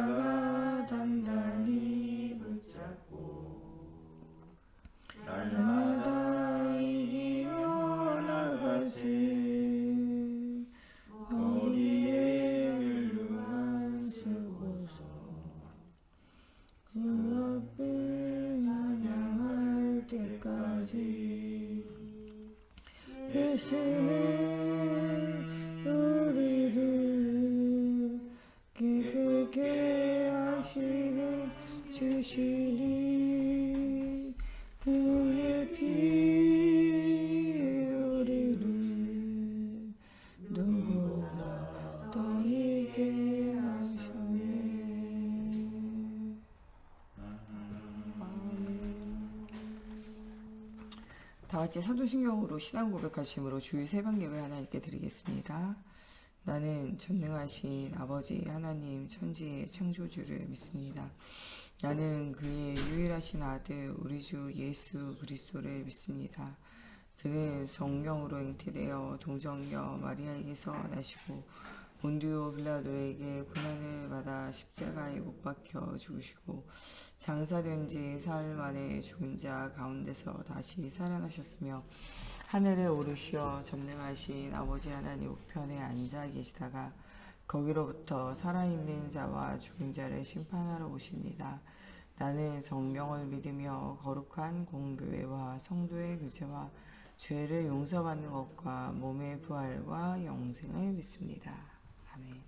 십자가 단단히 붙잡고 날마다 이기며 나가세. 머리에 벨루만 쓰고서 그 앞에 찬양할 때까지 예수는 우리를 기쁘게 하시는 주시니 그의 피 우리를 누구보다 더 있게 하셨네. 다같이 사도신경으로 신앙 고백하심으로 주일 새벽 예배 하나님께 드리겠습니다. 나는 전능하신 아버지 하나님 천지의 창조주를 믿습니다. 나는 그의 유일하신 아들 우리 주 예수 그리스도를 믿습니다. 그는 성령으로 잉태되어 동정녀 마리아에게서 나시고 본디오 빌라도에게 고난을 받아 십자가에 못 박혀 죽으시고 장사된 지 사흘 만에 죽은 자 가운데서 다시 살아나셨으며 하늘에 오르시어 전능하신 아버지 하나님 우편에 앉아 계시다가 거기로부터 살아있는 자와 죽은 자를 심판하러 오십니다. 나는 성경을 믿으며 거룩한 공교회와 성도의 교제와 죄를 용서받는 것과 몸의 부활과 영생을 믿습니다. 아멘.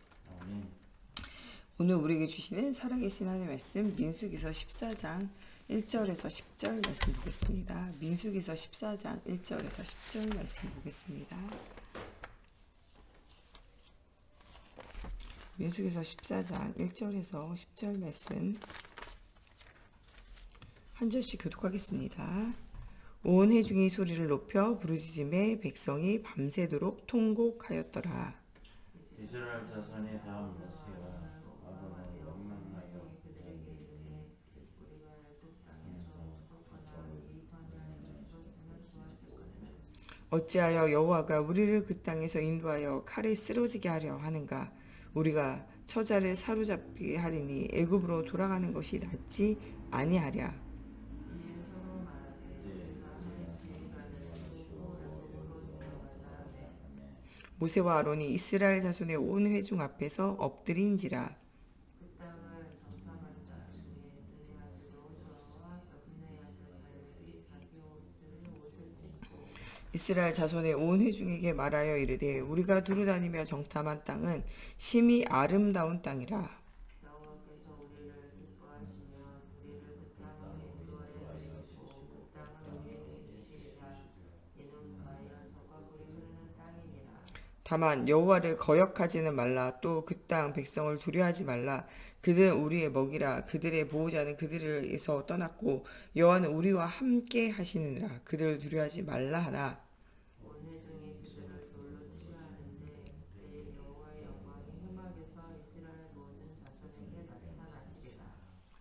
오늘 우리에게 주시는 살아계신 하나님의 말씀 민수기서 14장 1절에서 10절 말씀 보겠습니다. 민수기서 14장 1절에서 10절 말씀 보겠습니다. 민수기서 14장 1절에서 10절 말씀 한 절씩 교독하겠습니다. 온 회중이 소리를 높여 부르짖음에 백성이 밤새도록 통곡하였더라. 이스라엘 자손이 다음 모세가 아론을 원망하여 어찌하여 여호와가 우리를 그 땅에서 인도하여 칼에 쓰러지게 하려 하는가? 우리가 처자를 사로잡게 하리니 애굽으로 돌아가는 것이 낫지 아니하랴. 모세와 아론이 이스라엘 자손의 온 회중 앞에서 엎드린지라. 이스라엘 자손의 온 회중에게 말하여 이르되 우리가 두루다니며 정탐한 땅은 심히 아름다운 땅이라. 다만 여호와를 거역하지는 말라. 또 그 땅 백성을 두려워하지 말라. 그들은 우리의 먹이라. 그들의 보호자는 그들에서 떠났고 여호와는 우리와 함께 하시느니라. 그들을 두려워하지 말라 하나.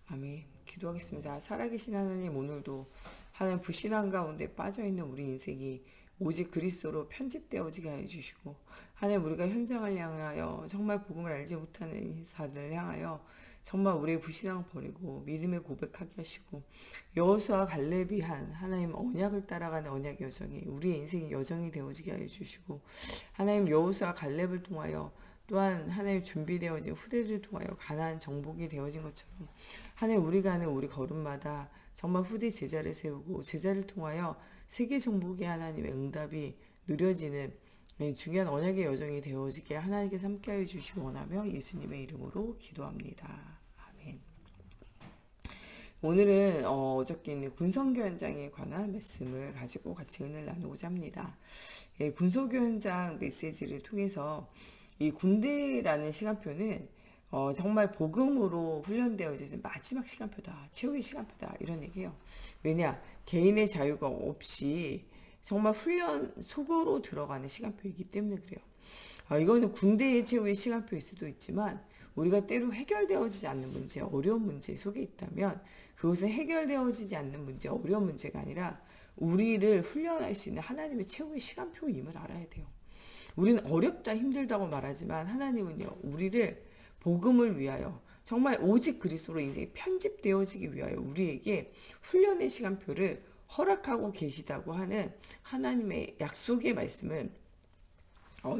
아멘. 기도하겠습니다. 살아계신 하나님, 오늘도 하나님 불신앙 가운데 빠져있는 우리 인생이 오직 그리스도로 편집되어지게 해주시고 하나님 우리가 현장을 향하여 정말 복음을 알지 못하는 자들을 향하여 정말 우리의 불신앙을 버리고 믿음의 고백하게 하시고 여호수아 갈렙이 한 하나님 언약을 따라가는 언약의 여정이 우리의 인생의 여정이 되어지게 해주시고 하나님 여호수아 갈렙을 통하여 또한 하나님 준비되어진 후대들을 통하여 가나안 정복이 되어진 것처럼 하나님 우리가 하는 우리 걸음마다 정말 후대 제자를 세우고 제자를 통하여 세계 정복의 하나님의 응답이 누려지는 중요한 언약의 여정이 되어지게 하나님께서 함께하여 주시기 원하며 예수님의 이름으로 기도합니다. 아멘. 오늘은 어저께 있는 군선교 현장에 관한 말씀을 가지고 같이 은혜를 나누고자 합니다. 군선교 현장 메시지를 통해서 이 군대라는 시간표는 정말 복음으로 훈련되어진 마지막 시간표다. 최후의 시간표다. 이런 얘기예요. 왜냐? 개인의 자유가 없이 정말 훈련 속으로 들어가는 시간표이기 때문에 그래요. 이거는 군대의 최후의 시간표일 수도 있지만 우리가 때로 해결되어지지 않는 문제, 어려운 문제 속에 있다면 그것은 해결되어지지 않는 문제, 어려운 문제가 아니라 우리를 훈련할 수 있는 하나님의 최후의 시간표임을 알아야 돼요. 우리는 어렵다, 힘들다고 말하지만 하나님은요, 우리를 복음을 위하여 정말 오직 그리스도로 인생이 편집되어지기 위하여 우리에게 훈련의 시간표를 허락하고 계시다고 하는 하나님의 약속의 말씀을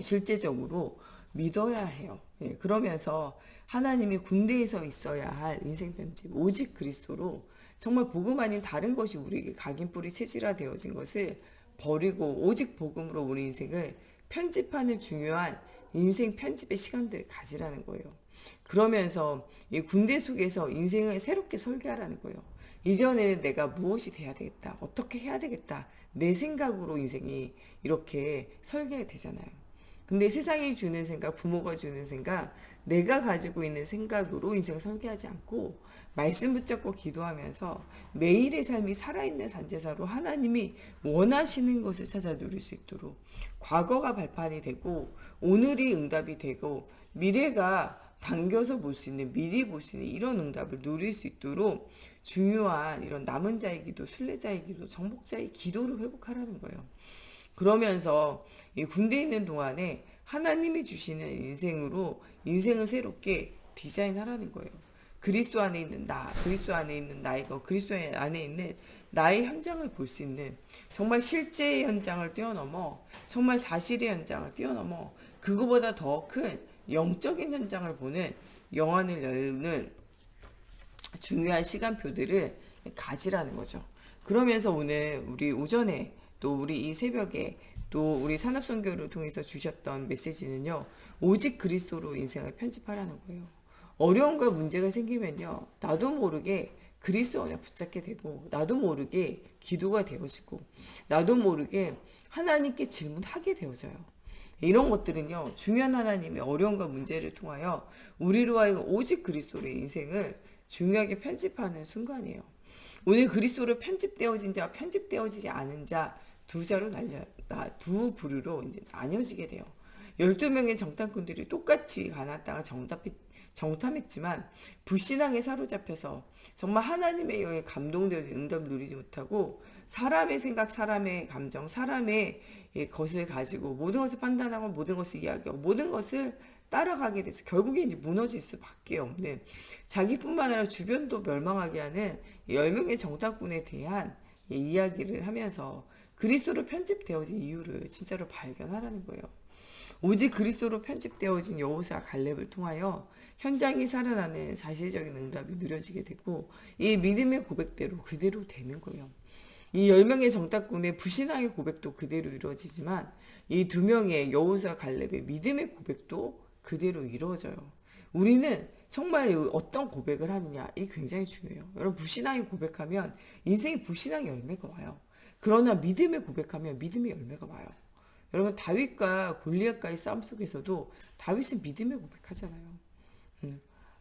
실제적으로 믿어야 해요. 예, 그러면서 하나님이 군대에서 있어야 할 인생 편집, 오직 그리스도로 정말 복음 아닌 다른 것이 우리에게 각인뿌리 체질화되어진 것을 버리고 오직 복음으로 우리 인생을 편집하는 중요한 인생 편집의 시간들을 가지라는 거예요. 그러면서 이 군대 속에서 인생을 새롭게 설계하라는 거예요. 이전에는 내가 무엇이 돼야 되겠다, 어떻게 해야 되겠다, 내 생각으로 인생이 이렇게 설계가 되잖아요. 근데 세상이 주는 생각, 부모가 주는 생각, 내가 가지고 있는 생각으로 인생을 설계하지 않고 말씀 붙잡고 기도하면서 매일의 삶이 살아있는 산제사로 하나님이 원하시는 것을 찾아 누릴 수 있도록 과거가 발판이 되고 오늘이 응답이 되고 미래가 당겨서 볼 수 있는, 미리 볼 수 있는 이런 응답을 누릴 수 있도록 중요한 이런 남은 자의 기도, 순례자의 기도, 정복자의 기도를 회복하라는 거예요. 그러면서 이 군대에 있는 동안에 하나님이 주시는 인생으로 인생을 새롭게 디자인하라는 거예요. 그리스도 안에 있는 나, 그리스도 안에 있는 나의 것, 그리스도 안에 있는 나의 현장을 볼 수 있는 정말 실제의 현장을 뛰어넘어 정말 사실의 현장을 뛰어넘어 그거보다 더 큰 영적인 현장을 보는 영안을 열는 중요한 시간표들을 가지라는 거죠. 그러면서 오늘 우리 오전에 또 우리 이 새벽에 또 우리 산업선교를 통해서 주셨던 메시지는요. 오직 그리스도로 인생을 편집하라는 거예요. 어려움과 문제가 생기면요. 나도 모르게 그리스도 안에 붙잡게 되고 나도 모르게 기도가 되어지고 나도 모르게 하나님께 질문하게 되어져요. 이런 것들은요. 중요한 하나님의 어려움과 문제를 통하여 우리로 하여금 오직 그리스도의 인생을 중요하게 편집하는 순간이에요. 오늘 그리스도로 편집되어진 자와 편집되어지지 않은 자 두 부류로 이제 나뉘어지게 돼요. 12명의 정탐꾼들이 똑같이 가나안 땅을 정탐했지만 불신앙에 사로잡혀서 정말 하나님의 영에 감동되어 응답을 누리지 못하고 사람의 생각, 사람의 감정, 사람의 것을 가지고 모든 것을 판단하고 모든 것을 이야기하고 모든 것을 따라가게 돼서 결국에 이제 무너질 수밖에 없는 자기뿐만 아니라 주변도 멸망하게 하는 10명의 정탐꾼에 대한 이야기를 하면서 그리스도로 편집되어진 이유를 진짜로 발견하라는 거예요. 오직 그리스도로 편집되어진 여호수아 갈렙을 통하여 현장이 살아나는 사실적인 응답이 누려지게 되고 이 믿음의 고백대로 그대로 되는 거예요. 이 10명의 정탐꾼의 불신앙의 고백도 그대로 이루어지지만 이 2명의 여호수아 갈렙의 믿음의 고백도 그대로 이루어져요. 우리는 정말 어떤 고백을 하느냐 이 굉장히 중요해요. 여러분 불신앙의 고백하면 인생에 불신앙의 열매가 와요. 그러나 믿음의 고백하면 믿음의 열매가 와요. 여러분 다윗과 골리앗과의 싸움 속에서도 다윗은 믿음의 고백하잖아요.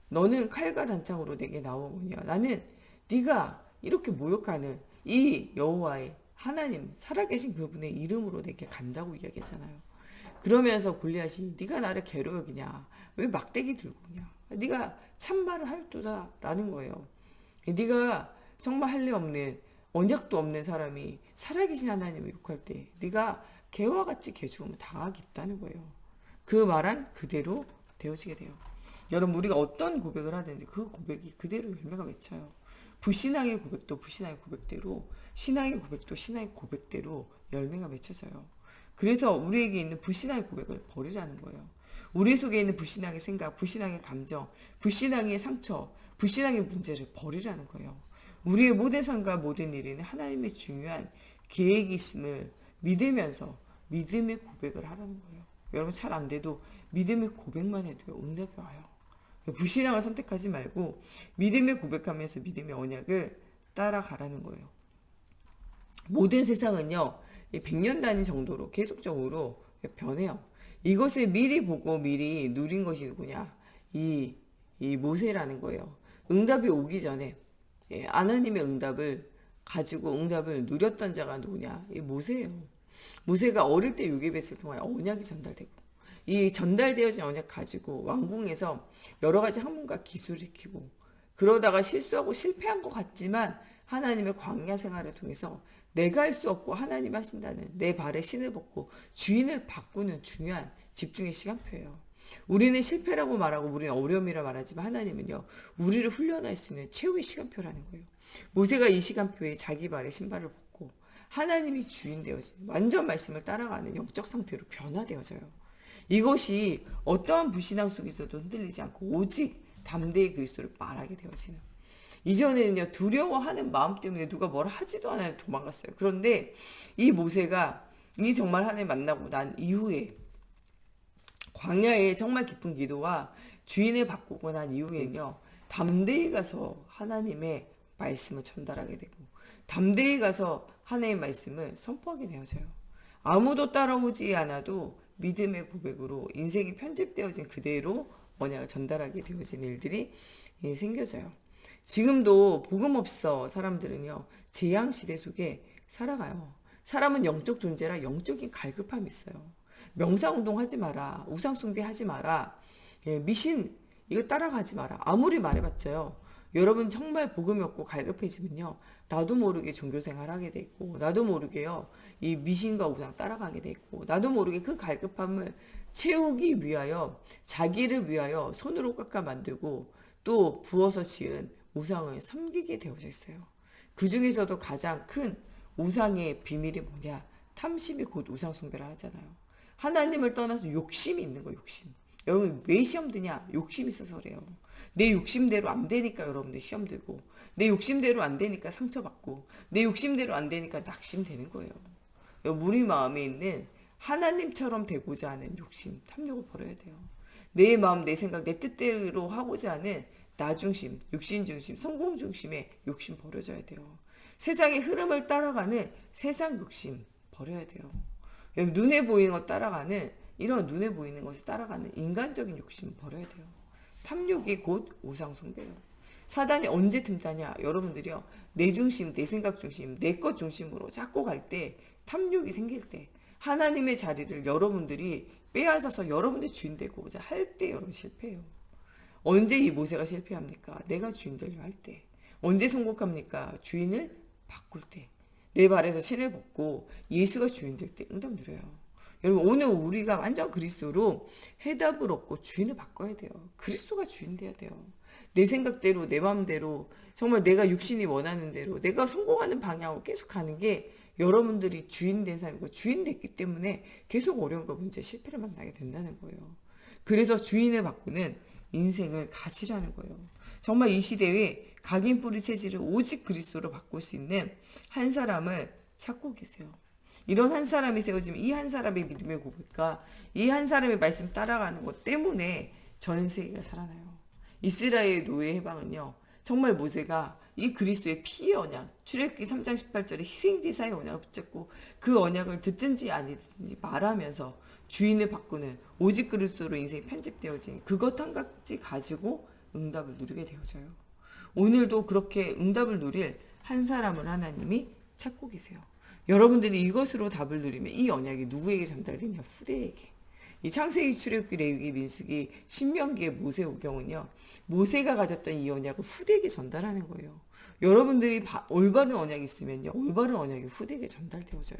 너는 칼과 단창으로 내게 나오느냐. 나는 네가 이렇게 모욕하는 이 여호와의 하나님 살아계신 그분의 이름으로 내게 간다고 이야기했잖아요. 그러면서 골리앗이 네가 나를 개로 여기냐. 왜 막대기 들고 오냐. 네가 참말을 하였도다 라는 거예요. 네가 정말 할례 없는 언약도 없는 사람이 살아계신 하나님을 욕할 때 네가 개와 같이 개 죽음을 당하겠다는 거예요. 그 말한 그대로 되어지게 돼요. 여러분 우리가 어떤 고백을 하든지 그 고백이 그대로 열매가 맺혀요. 불신앙의 고백도 불신앙의 고백대로 신앙의 고백도 신앙의 고백대로 열매가 맺혀져요. 그래서 우리에게 있는 불신앙의 고백을 버리라는 거예요. 우리 속에 있는 불신앙의 생각, 불신앙의 감정, 불신앙의 상처, 불신앙의 문제를 버리라는 거예요. 우리의 모든 삶과 모든 일에는 하나님의 중요한 계획이 있음을 믿으면서 믿음의 고백을 하라는 거예요. 여러분 잘 안 돼도 믿음의 고백만 해도 응답이 와요. 불신앙을 선택하지 말고 믿음의 고백하면서 믿음의 언약을 따라가라는 거예요. 모든 세상은요 100년 단위 정도로 계속적으로 변해요. 이것을 미리 보고 미리 누린 것이 누구냐? 이 모세라는 거예요. 응답이 오기 전에 하나님의 응답을 가지고 응답을 누렸던 자가 누구냐? 이 모세예요. 모세가 어릴 때 요괴벳을 통하여 언약이 전달되고 이 전달되어진 언약 가지고 왕궁에서 여러 가지 학문과 기술을 익히고 그러다가 실수하고 실패한 것 같지만 하나님의 광야 생활을 통해서 내가 할 수 없고 하나님 하신다는 내 발에 신을 벗고 주인을 바꾸는 중요한 집중의 시간표예요. 우리는 실패라고 말하고 우리는 어려움이라 말하지만 하나님은요, 우리를 훈련할 수 있는 최후의 시간표라는 거예요. 모세가 이 시간표에 자기 발에 신발을 벗고 하나님이 주인 되어진 완전 말씀을 따라가는 영적 상태로 변화되어져요. 이것이 어떠한 불신앙 속에서도 흔들리지 않고 오직 담대히 그리스도를 말하게 되어지는. 이전에는요, 두려워하는 마음 때문에 누가 뭐라 하지도 않아요. 도망갔어요. 그런데 이 모세가 이 정말 하나님 만나고 난 이후에 광야에 정말 깊은 기도와 주인을 바꾸고 난 이후에는요, 담대히 가서 하나님의 말씀을 전달하게 되고 담대히 가서 하나님의 말씀을 선포하게 되어져요. 아무도 따라오지 않아도 믿음의 고백으로 인생이 편집되어진 그대로 언약을 전달하게 되어진 일들이 생겨져요. 지금도 복음 없어 사람들은요, 재앙시대 속에 살아가요. 사람은 영적 존재라 영적인 갈급함이 있어요. 명상운동 하지 마라, 우상숭배 하지 마라, 미신 이거 따라가지 마라, 아무리 말해봤자요, 여러분 정말 복음이 없고 갈급해지면요, 나도 모르게 종교생활 하게 돼 있고, 나도 모르게요, 이 미신과 우상 따라가게 돼 있고, 나도 모르게 그 갈급함을 채우기 위하여 자기를 위하여 손으로 깎아 만들고 또 부어서 지은 우상을 섬기게 되어져 있어요. 그 중에서도 가장 큰 우상의 비밀이 뭐냐? 탐심이 곧 우상 숭배를 하잖아요. 하나님을 떠나서 욕심이 있는 거예요. 욕심. 여러분 왜 시험 드냐? 욕심이 있어서 그래요. 내 욕심대로 안 되니까 여러분들 시험 들고, 내 욕심대로 안 되니까 상처받고, 내 욕심대로 안 되니까 낙심되는 거예요. 우리 마음에 있는 하나님처럼 되고자 하는 욕심, 탐욕을 버려야 돼요. 내 마음, 내 생각, 내 뜻대로 하고자 하는 나 중심, 육신 중심, 성공 중심의 욕심 버려져야 돼요. 세상의 흐름을 따라가는 세상 욕심 버려야 돼요. 눈에 보이는 것 따라가는, 이런 눈에 보이는 것을 따라가는 인간적인 욕심 버려야 돼요. 탐욕이 곧 우상 숭배예요. 사단이 언제 틈타냐? 여러분들이요, 내 중심, 내 생각 중심, 내 것 중심으로 자꾸 갈 때, 탐욕이 생길 때, 하나님의 자리를 여러분들이 빼앗아서 여러분들 주인 되고자 할 때 여러분 실패해요. 언제 이 모세가 실패합니까? 내가 주인 되려 할 때. 언제 성공합니까? 주인을 바꿀 때. 내 발에서 신을 벗고 예수가 주인 될 때 응답 누려요. 여러분 오늘 우리가 완전 그리스도로 해답을 얻고 주인을 바꿔야 돼요. 그리스도가 주인 돼야 돼요. 내 생각대로 내 마음대로 정말 내가 육신이 원하는 대로 내가 성공하는 방향으로 계속 가는 게 여러분들이 주인 된 사람이고, 주인 됐기 때문에 계속 어려움과 문제, 실패를 만나게 된다는 거예요. 그래서 주인을 바꾸는 인생을 가지라는 거예요. 정말 이 시대에 각인 뿌리 체질을 오직 그리스도로 바꿀 수 있는 한 사람을 찾고 계세요. 이런 한 사람이 세워지면 이 한 사람의 믿음의 고백과 이 한 사람의 말씀 따라가는 것 때문에 전 세계가 살아나요. 이스라엘 노예 해방은요, 정말 모세가 이 그리스도의 피의 언약, 출애굽기 3장 18절에 희생제사의 언약을 붙잡고 그 언약을 듣든지 아니든지 말하면서 주인을 바꾸는 오직 그리스도로 인생이 편집되어진 그것 한 가지 가지고 응답을 누리게 되어져요. 오늘도 그렇게 응답을 누릴 한 사람을 하나님이 찾고 계세요. 여러분들이 이것으로 답을 누리면 이 언약이 누구에게 전달되냐? 후대에게. 이 창세기, 출애굽기, 레위기, 민수기, 신명기의 모세 오경은요, 모세가 가졌던 이 언약을 후대에게 전달하는 거예요. 여러분들이 올바른 언약이 있으면요, 올바른 언약이 후대에게 전달되어져요.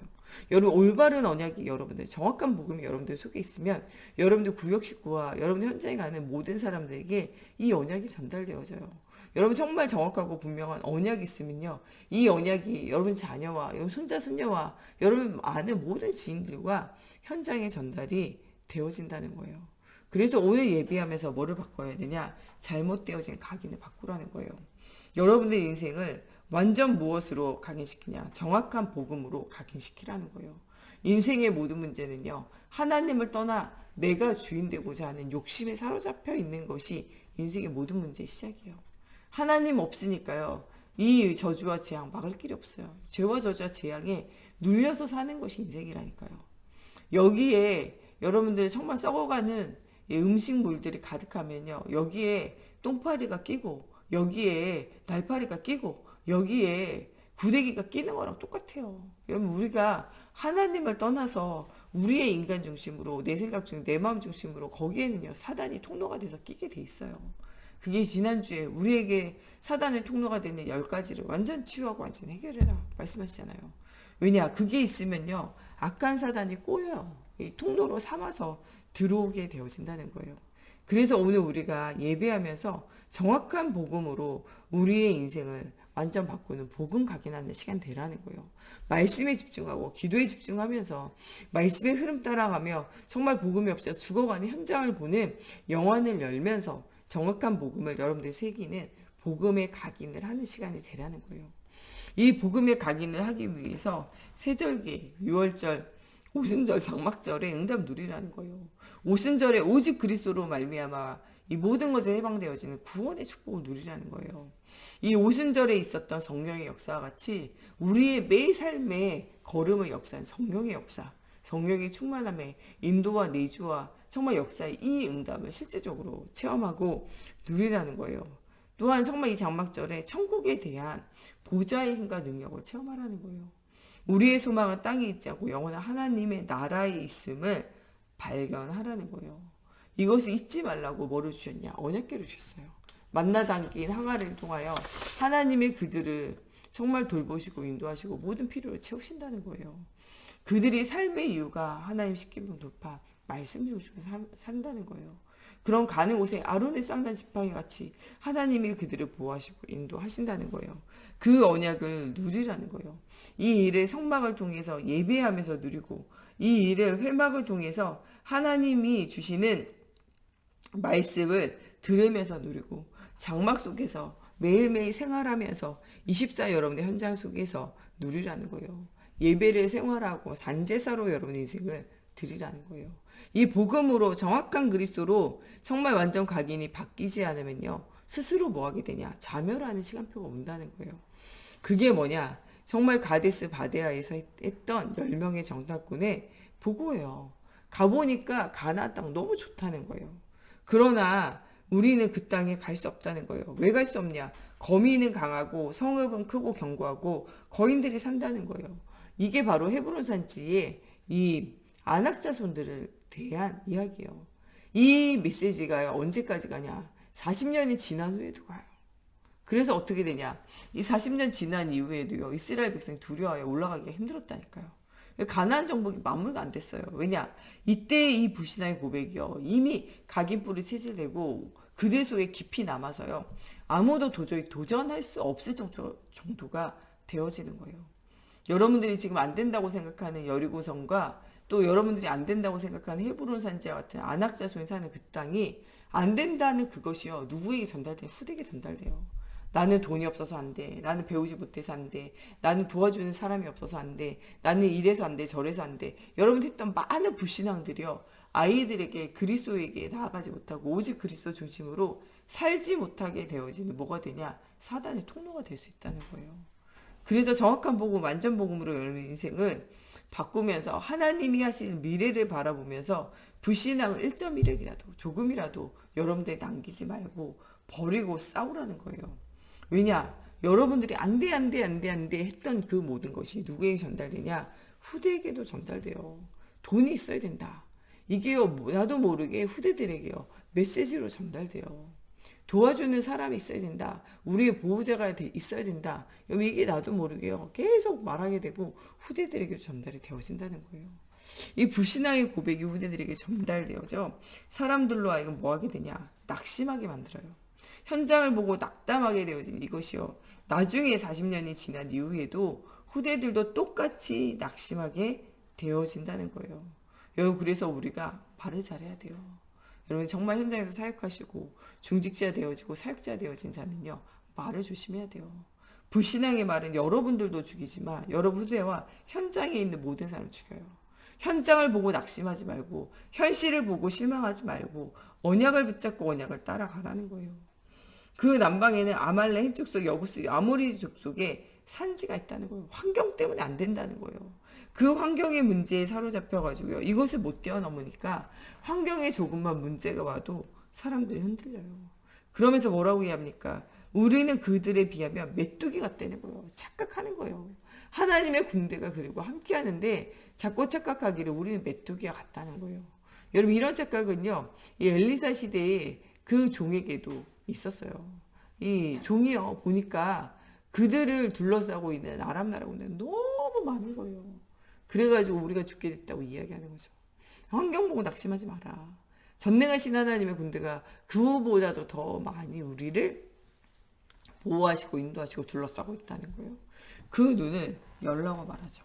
여러분 올바른 언약이 여러분들, 정확한 복음이 여러분들 속에 있으면 여러분들 구역 식구와 여러분들 현장에 가는 모든 사람들에게 이 언약이 전달되어져요. 여러분 정말 정확하고 분명한 언약이 있으면요, 이 언약이 여러분 자녀와 여러분 손자 손녀와 여러분 아는 모든 지인들과 현장에 전달이 되어진다는 거예요. 그래서 오늘 예비하면서 뭐를 바꿔야 되냐? 잘못되어진 각인을 바꾸라는 거예요. 여러분의 인생을 완전 무엇으로 각인시키냐? 정확한 복음으로 각인시키라는 거예요. 인생의 모든 문제는요, 하나님을 떠나 내가 주인 되고자 하는 욕심에 사로잡혀 있는 것이 인생의 모든 문제의 시작이에요. 하나님 없으니까요, 이 저주와 재앙 막을 길이 없어요. 죄와 저주와 재앙에 눌려서 사는 것이 인생이라니까요. 여기에 여러분들 정말 썩어가는 음식물들이 가득하면요, 여기에 똥파리가 끼고 여기에 날파리가 끼고 여기에 구데기가 끼는 거랑 똑같아요. 여러분 우리가 하나님을 떠나서 우리의 인간 중심으로, 내 생각 중심, 내 마음 중심으로 거기에는요, 사단이 통로가 돼서 끼게 돼 있어요. 그게 지난주에 우리에게 사단의 통로가 되는 10가지를 완전 치유하고 완전 해결해라 말씀하시잖아요. 왜냐? 그게 있으면요, 악한 사단이 꼬여요. 이 통로로 삼아서 들어오게 되어진다는 거예요. 그래서 오늘 우리가 예배하면서 정확한 복음으로 우리의 인생을 완전 바꾸는 복음 각인하는 시간 되라는 거예요. 말씀에 집중하고 기도에 집중하면서 말씀의 흐름 따라가며 정말 복음이 없어 죽어가는 현장을 보는 영혼을 열면서 정확한 복음을 여러분들이 새기는 복음의 각인을 하는 시간이 되라는 거예요. 이 복음의 각인을 하기 위해서 세절기, 유월절, 오순절, 장막절에 응답 누리라는 거예요. 오순절에 오직 그리스도로 말미암아 이 모든 것에 해방되어지는 구원의 축복을 누리라는 거예요. 이 오순절에 있었던 성령의 역사와 같이 우리의 매 삶의 걸음의 역사는 성령의 역사, 성령의 충만함의 인도와 내주와 정말 역사의 이 응답을 실제적으로 체험하고 누리라는 거예요. 또한 정말 이 장막절에 천국에 대한 보좌의 힘과 능력을 체험하라는 거예요. 우리의 소망은 땅에 있지 않고 영원한 하나님의 나라에 있음을 발견하라는 거예요. 이것을 잊지 말라고 뭐를 주셨냐? 언약궤를 주셨어요. 만나 담긴 항아리를 통하여 하나님의 그들을 정말 돌보시고 인도하시고 모든 필요를 채우신다는 거예요. 그들이 삶의 이유가 하나님 십계명 돌파, 말씀을 주시고 산다는 거예요. 그런 가는 곳에 아론의 쌍난 지팡이 같이 하나님이 그들을 보호하시고 인도하신다는 거예요. 그 언약을 누리라는 거예요. 이 일을 성막을 통해서 예배하면서 누리고 이 일을 회막을 통해서 하나님이 주시는 말씀을 들으면서 누리고 장막 속에서 매일매일 생활하면서 24 여러분의 현장 속에서 누리라는 거예요. 예배를 생활하고 산제사로 여러분의 인생을 드리라는 거예요. 이 복음으로 정확한 그리스도로 정말 완전 각인이 바뀌지 않으면요. 스스로 뭐 하게 되냐? 자멸하는 시간표가 온다는 거예요. 그게 뭐냐? 정말 가데스 바데아에서 했던 10명의 정탐꾼의 보고예요. 가보니까 가나안 땅 너무 좋다는 거예요. 그러나 우리는 그 땅에 갈 수 없다는 거예요. 왜 갈 수 없냐? 거민은 강하고 성읍은 크고 견고하고 거인들이 산다는 거예요. 이게 바로 헤브론 산지의 이 안악자손들을 대한 이야기예요. 이 메시지가 언제까지 가냐? 40년이 지난 후에도 가요. 그래서 어떻게 되냐? 이 40년 지난 이후에도요. 이스라엘 백성이 두려워해 올라가기가 힘들었다니까요. 가나안 정복이 마무리가 안 됐어요. 왜냐? 이때 이 불신앙의 고백이요. 이미 각인뿔이 체질되고 그들 속에 깊이 남아서요. 아무도 도저히 도전할 수 없을 정도가 되어지는 거예요. 여러분들이 지금 안 된다고 생각하는 여리고성과 또 여러분들이 안 된다고 생각하는 헤브론 산지와 같은 안악자손이 사는 그 땅이 안 된다는 그것이요. 누구에게 전달돼요? 후대에게 전달돼요. 나는 돈이 없어서 안 돼. 나는 배우지 못해서 안 돼. 나는 도와주는 사람이 없어서 안 돼. 나는 이래서 안 돼. 저래서 안 돼. 여러분들 했던 많은 불신앙들이요. 아이들에게 그리스도에게 나아가지 못하고 오직 그리스도 중심으로 살지 못하게 되어지는 뭐가 되냐? 사단의 통로가 될 수 있다는 거예요. 그래서 정확한 복음, 완전 복음으로 여러분 인생을 바꾸면서 하나님이 하시는 미래를 바라보면서 불신앙을 1.1핵이라도 조금이라도 여러분들이 남기지 말고 버리고 싸우라는 거예요. 왜냐? 여러분들이 안 돼 했던 그 모든 것이 누구에게 전달되냐? 후대에게도 전달돼요. 돈이 있어야 된다. 이게요, 나도 모르게 후대들에게요, 메시지로 전달돼요. 도와주는 사람이 있어야 된다. 우리의 보호자가 있어야 된다. 이게 나도 모르게요, 계속 말하게 되고 후대들에게 전달이 되어진다는 거예요. 이 불신앙의 고백이 후대들에게 전달되어져 사람들로 하여금 뭐 하게 되냐? 낙심하게 만들어요. 현장을 보고 낙담하게 되어진 이것이요. 나중에 40년이 지난 이후에도 후대들도 똑같이 낙심하게 되어진다는 거예요. 여러분, 그래서 우리가 말을 잘해야 돼요. 여러분, 정말 현장에서 사역하시고 중직자 되어지고 사역자 되어진 자는요. 말을 조심해야 돼요. 불신앙의 말은 여러분들도 죽이지만 여러분 후대와 현장에 있는 모든 사람을 죽여요. 현장을 보고 낙심하지 말고 현실을 보고 실망하지 말고 언약을 붙잡고 언약을 따라가라는 거예요. 그 남방에는 아말렉 헷 족속, 여부스, 아모리 족속에 산지가 있다는 거예요. 환경 때문에 안 된다는 거예요. 그 환경의 문제에 사로잡혀가지고요. 이것을 못 뛰어넘으니까 환경에 조금만 문제가 와도 사람들이 흔들려요. 그러면서 뭐라고 얘기합니까? 우리는 그들에 비하면 메뚜기 같다는 거예요. 착각하는 거예요. 하나님의 군대가 그리고 함께 하는데 자꾸 착각하기를 우리는 메뚜기와 같다는 거예요. 여러분, 이런 착각은요. 이 엘리사 시대에 그 종에게도 있었어요. 이 종이요. 보니까 그들을 둘러싸고 있는 아람 나라군은 너무 많은 거예요. 그래가지고 우리가 죽게 됐다고 이야기하는 거죠. 환경 보고 낙심하지 마라. 전능하신 하나님의 군대가 그보다도 더 많이 우리를 보호하시고 인도하시고 둘러싸고 있다는 거예요. 그 눈을 열라고 말하죠.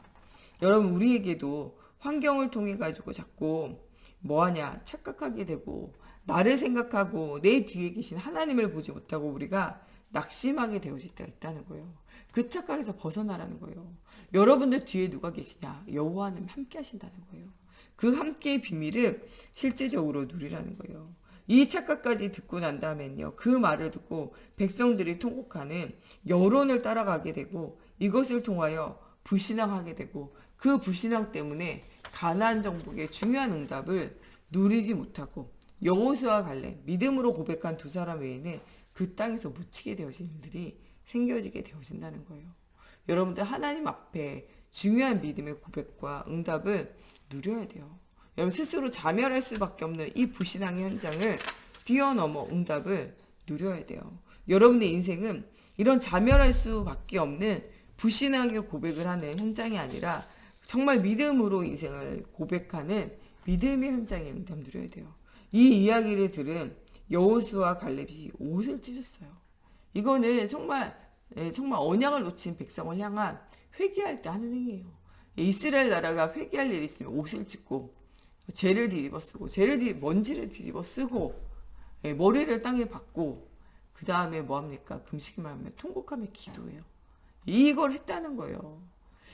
여러분, 우리에게도 환경을 통해 가지고 자꾸 뭐하냐 착각하게 되고, 나를 생각하고 내 뒤에 계신 하나님을 보지 못하고 우리가 낙심하게 되어질 때가 있다는 거예요. 그 착각에서 벗어나라는 거예요. 여러분들 뒤에 누가 계시냐? 여호와 하나님 함께 하신다는 거예요. 그 함께의 비밀을 실제적으로 누리라는 거예요. 이 착각까지 듣고 난 다음엔요, 그 말을 듣고 백성들이 통곡하는 여론을 따라가게 되고, 이것을 통하여 불신앙하게 되고, 그 불신앙 때문에 가나안 정복의 중요한 응답을 누리지 못하고 여호수아 갈렙 믿음으로 고백한 두 사람 외에는 그 땅에서 묻히게 되어진 일들이 생겨지게 되어진다는 거예요. 여러분들 하나님 앞에 중요한 믿음의 고백과 응답을 누려야 돼요. 여러분 스스로 자멸할 수밖에 없는 이 불신앙의 현장을 뛰어넘어 응답을 누려야 돼요. 여러분의 인생은 이런 자멸할 수밖에 없는 불신앙의 고백을 하는 현장이 아니라 정말 믿음으로 인생을 고백하는 믿음의 현장에 응답 누려야 돼요. 이 이야기를 들은 여호수아 갈렙이 옷을 찢었어요. 이거는 정말 언약을 놓친 백성을 향한 회개할 때 하는 행위예요. 이스라엘 나라가 회개할 일이 있으면 옷을 찢고 죄를 뒤집어 쓰고 먼지를 뒤집어 쓰고 머리를 땅에 박고 그 다음에 뭐합니까? 금식만 하면 통곡하며 기도해요. 이걸 했다는 거예요.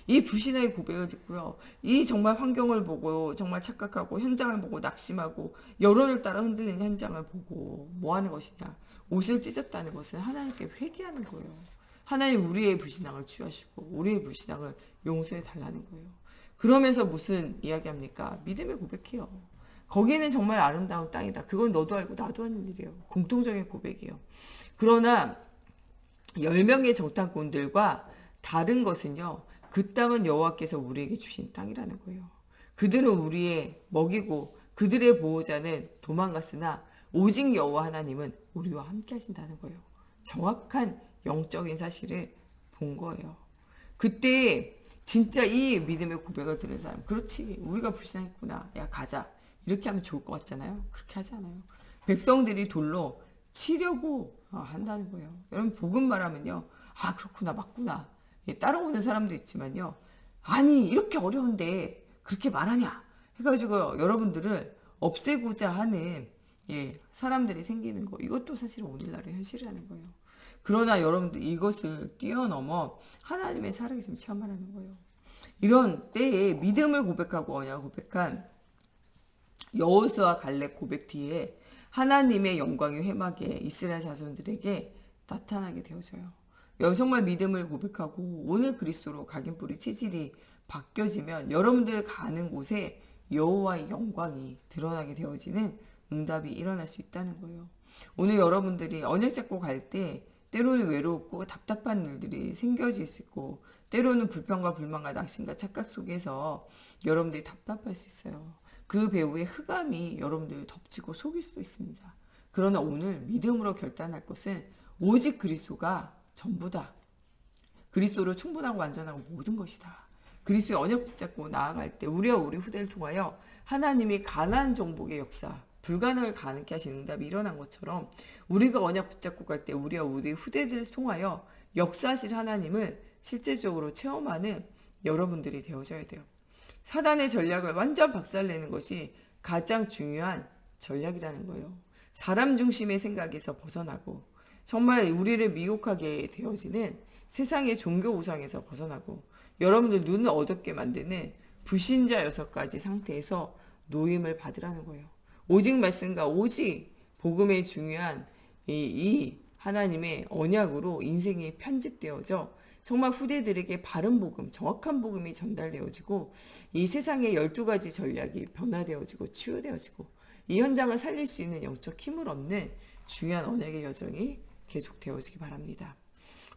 이 불신의 고백을 듣고요. 이 정말 환경을 보고 정말 착각하고 현장을 보고 낙심하고 여론을 따라 흔들리는 현장을 보고 뭐 하는 것이냐. 옷을 찢었다는 것은 하나님께 회개하는 거예요. 하나님 우리의 불신앙을 취하시고 우리의 불신앙을 용서해 달라는 거예요. 그러면서 무슨 이야기합니까? 믿음을 고백해요. 거기는 정말 아름다운 땅이다. 그건 너도 알고 나도 하는 일이에요. 공통적인 고백이에요. 그러나 10명의 정탐꾼들과 다른 것은요. 그 땅은 여호와께서 우리에게 주신 땅이라는 거예요. 그들은 우리의 먹이고 그들의 보호자는 도망갔으나 오직 여호와 하나님은 우리와 함께 하신다는 거예요. 정확한 영적인 사실을 본 거예요. 그때 진짜 이 믿음의 고백을 들은 사람, 그렇지 우리가 불신했구나, 야 가자 이렇게 하면 좋을 것 같잖아요. 그렇게 하지 않아요. 백성들이 돌로 치려고 한다는 거예요. 여러분 복음 말하면요, 아 그렇구나 맞구나 따라오는 사람도 있지만요, 아니 이렇게 어려운데 그렇게 말하냐 해가지고 여러분들을 없애고자 하는 사람들이 생기는 거, 이것도 사실 오늘날의 현실이라는 거예요. 그러나 여러분들 이것을 뛰어넘어 하나님의 살아계심 체험하라는 거예요. 이런 때에 믿음을 고백하고 언약을 고백한 여호수아 갈렙 고백 뒤에 하나님의 영광이 회막에 이스라엘 자손들에게 나타나게 되어져요. 정말 믿음을 고백하고 오늘 그리스도로 각인뿌리 체질이 바뀌어지면 여러분들 가는 곳에 여호와의 영광이 드러나게 되어지는 응답이 일어날 수 있다는 거예요. 오늘 여러분들이 언약 잡고 갈 때 때로는 외롭고 답답한 일들이 생겨질 수 있고, 때로는 불평과 불만과 낙심과 착각 속에서 여러분들이 답답할 수 있어요. 그 배후의 흑암이 여러분들을 덮치고 속일 수도 있습니다. 그러나 오늘 믿음으로 결단할 것은 오직 그리스도가 전부다. 그리스도로 충분하고 완전하고 모든 것이다. 그리스도의 언약 붙잡고 나아갈 때 우리와 우리 후대를 통하여 하나님이 가나안 정복의 역사, 불가능을 가능케 하신 응답이 일어난 것처럼 우리가 언약 붙잡고 갈 때 우리와 우리 후대들을 통하여 역사하실 하나님을 실제적으로 체험하는 여러분들이 되어져야 돼요. 사단의 전략을 완전 박살내는 것이 가장 중요한 전략이라는 거예요. 사람 중심의 생각에서 벗어나고 정말 우리를 미혹하게 되어지는 세상의 종교 우상에서 벗어나고 여러분들 눈을 어둡게 만드는 불신자 6가지 상태에서 노임을 받으라는 거예요. 오직 말씀과 오직 복음의 중요한 이 하나님의 언약으로 인생이 편집되어져 정말 후대들에게 바른 복음, 정확한 복음이 전달되어지고 이 세상의 12가지 전략이 변화되어지고 치유되어지고 이 현장을 살릴 수 있는 영적 힘을 얻는 중요한 언약의 여정이 계속되어지기 바랍니다.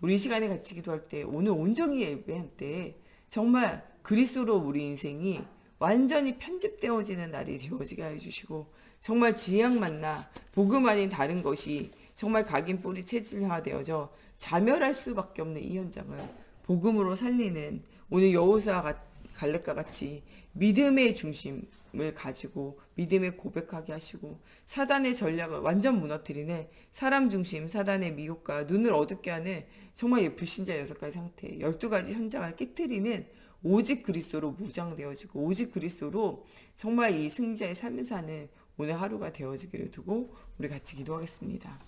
우리 이 시간에 같이 기도할 때 오늘 온전히 예배할 때 정말 그리스도로 우리 인생이 완전히 편집되어지는 날이 되어지게 해주시고 정말 지향 만나 복음 아닌 다른 것이 정말 각인 뿌리 체질화되어져 자멸할 수밖에 없는 이 현장을 복음으로 살리는 오늘 여호수아 갈렙과 같이 믿음의 중심, 믿음을 가지고 믿음에 고백하게 하시고 사단의 전략을 완전 무너뜨리는 사람 중심 사단의 미혹과 눈을 어둡게 하는 정말 불신자 6가지 상태 12가지 현장을 깨뜨리는 오직 그리스도로 무장되어지고 오직 그리스도로 정말 이 승리자의 삶을 사는 오늘 하루가 되어지기를 두고 우리 같이 기도하겠습니다.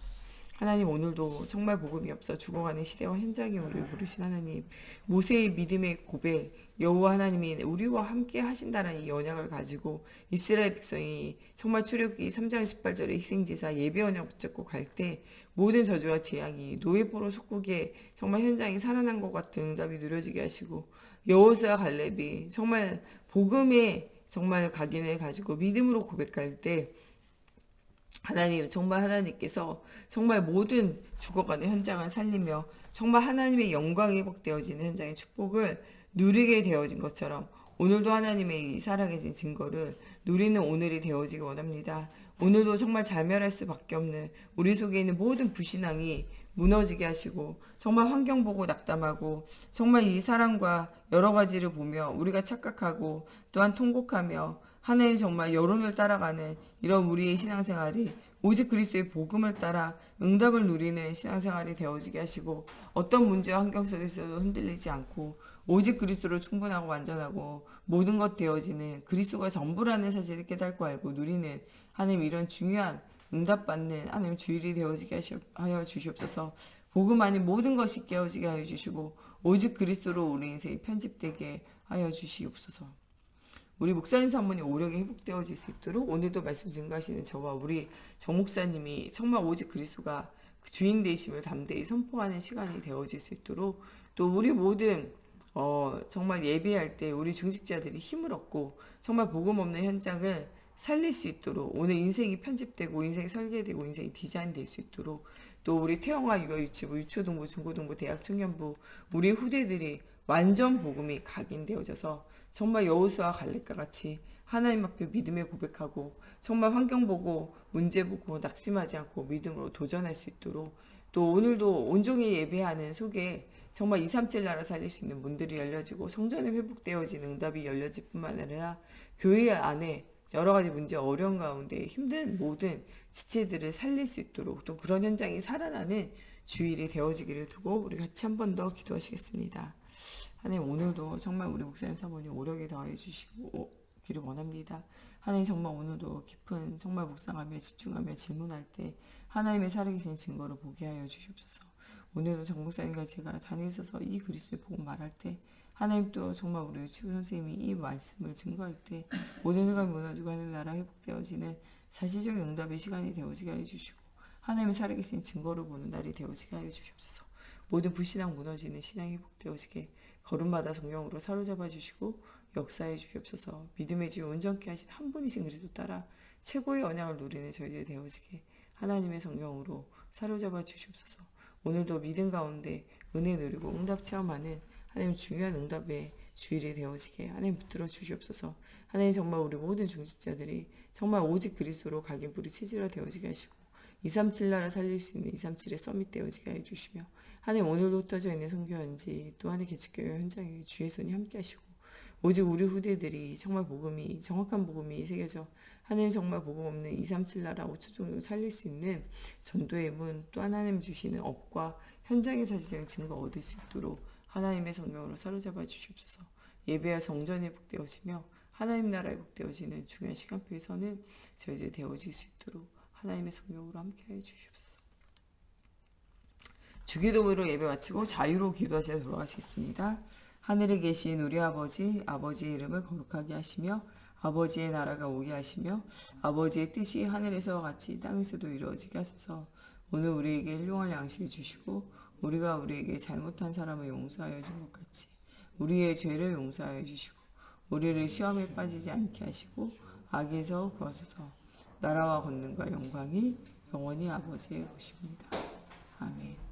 하나님 오늘도 정말 복음이 없어 죽어가는 시대와 현장에 우리를 부르신 하나님 모세의 믿음의 고백 여호와 하나님이 우리와 함께 하신다는 이 언약을 가지고 이스라엘 백성이 정말 출애굽기 3장 18절에 희생제사 예배 언약 붙잡고 갈 때 모든 저주와 재앙이 노예포로 속국에 정말 현장이 살아난 것 같은 응답이 누려지게 하시고 여호수아 갈렙이 정말 복음의 정말 각인을 가지고 믿음으로 고백할 때 하나님 정말 하나님께서 정말 모든 죽어가는 현장을 살리며 정말 하나님의 영광이 회복되어지는 현장의 축복을 누리게 되어진 것처럼 오늘도 하나님의 이 살아계신 증거를 누리는 오늘이 되어지기 원합니다. 오늘도 정말 자멸할 수밖에 없는 우리 속에 있는 모든 불신앙이 무너지게 하시고 정말 환경 보고 낙담하고 정말 이 사람과 여러 가지를 보며 우리가 착각하고 또한 통곡하며 하나님 정말 여론을 따라가는 이런 우리의 신앙생활이 오직 그리스도의 복음을 따라 응답을 누리는 신앙생활이 되어지게 하시고 어떤 문제와 환경 속에서도 흔들리지 않고 오직 그리스도로 충분하고 완전하고 모든 것 되어지는 그리스도가 전부라는 사실을 깨닫고 알고 누리는 하나님 이런 중요한 응답받는 하나님 주일이 되어지게 하여 주시옵소서. 복음 안에 모든 것이 깨어지게 하여 주시고 오직 그리스도로 우리 인생이 편집되게 하여 주시옵소서. 우리 목사님 사모님 오력이 회복되어질 수 있도록 오늘도 말씀 증거하시는 저와 우리 정 목사님이 정말 오직 그리스도가 주인 되심을 담대히 선포하는 시간이 되어질 수 있도록 또 우리 모든 정말 예배할 때 우리 중직자들이 힘을 얻고 정말 복음 없는 현장을 살릴 수 있도록 오늘 인생이 편집되고 인생이 설계되고 인생이 디자인될 수 있도록 또 우리 태영아 육아 유치부 유초등부 중고등부 대학 청년부 우리 후대들이 완전 복음이 각인되어져서 정말 여호수아 갈렙과 같이 하나님 앞에 믿음에 고백하고 정말 환경 보고 문제 보고 낙심하지 않고 믿음으로 도전할 수 있도록 또 오늘도 온종일 예배하는 속에 정말 237 나라 살릴 수 있는 문들이 열려지고 성전에 회복되어지는 응답이 열려질 뿐만 아니라 교회 안에 여러 가지 문제 어려운 가운데 힘든 모든 지체들을 살릴 수 있도록 또 그런 현장이 살아나는 주일이 되어지기를 두고 우리 같이 한 번 더 기도하시겠습니다. 하나님 오늘도 정말 우리 목사님 사모님 오력에 더하여 주시기를 원합니다. 하나님 정말 오늘도 깊은 정말 묵상하며 집중하며 질문할 때 하나님의 살아계신 증거를 보게 하여 주시옵소서. 오늘도 정 목사님과 제가 단에 있어서 이 그리스도의 복음 말할 때 하나님 또 정말 우리 치부 선생님이 이 말씀을 증거할 때 모든 해가 무너지고 하늘 나라 회복되어지는 사실적인 응답의 시간이 되어지게 하여 주시고 하나님의 살아계신 증거를 보는 날이 되어지게 하여 주시옵소서. 모든 불신앙 무너지는 신앙이 회복되어지게 걸음마다 성령으로 사로잡아 주시고 역사해 주시옵소서. 믿음의 주 온전케 하신 한 분이신 그리스도 따라 최고의 언약을 누리는 저희들이 되어지게 하나님의 성령으로 사로잡아 주시옵소서. 오늘도 믿음 가운데 은혜 누리고 응답 체험하는 하나님 중요한 응답의 주일이 되어지게 하나님 붙들어 주시옵소서. 하나님 정말 우리 모든 중직자들이 정말 오직 그리스도로 각인 뿌리 체질화 되어지게 하시고 237 나라 살릴 수 있는 237의 서밋 되어지게 해주시며 하나님 오늘도 흩어져 있는 선교연지 또 하나님 개척교회 현장에 주의 손이 함께 하시고 오직 우리 후대들이 정말 복음이 정확한 복음이 새겨져 하나님 정말 복음 없는 237 나라 5초 정도 살릴 수 있는 전도의 문 또 하나님 주시는 업과 현장의 사실적인 증거 얻을 수 있도록 하나님의 성령으로 사로잡아 주시옵소서. 예배와 성전이 회복되어지며 하나님 나라 회복되어지는 중요한 시간표에서는 저희들이 되어질 수 있도록 하나님의 성령으로 함께해 주시옵소서. 주기도문으로 예배 마치고 자유로 기도하시다 돌아가시겠습니다. 하늘에 계신 우리 아버지, 아버지의 이름을 거룩하게 하시며 아버지의 나라가 오게 하시며 아버지의 뜻이 하늘에서와 같이 땅에서도 이루어지게 하소서. 오늘 우리에게 일용할 양식을 주시고 우리가 우리에게 잘못한 사람을 용서하여 준 것 같이 우리의 죄를 용서하여 주시고 우리를 시험에 빠지지 않게 하시고 악에서 구하소서. 나라와 권능과 영광이 영원히 아버지의 것입니다. 아멘.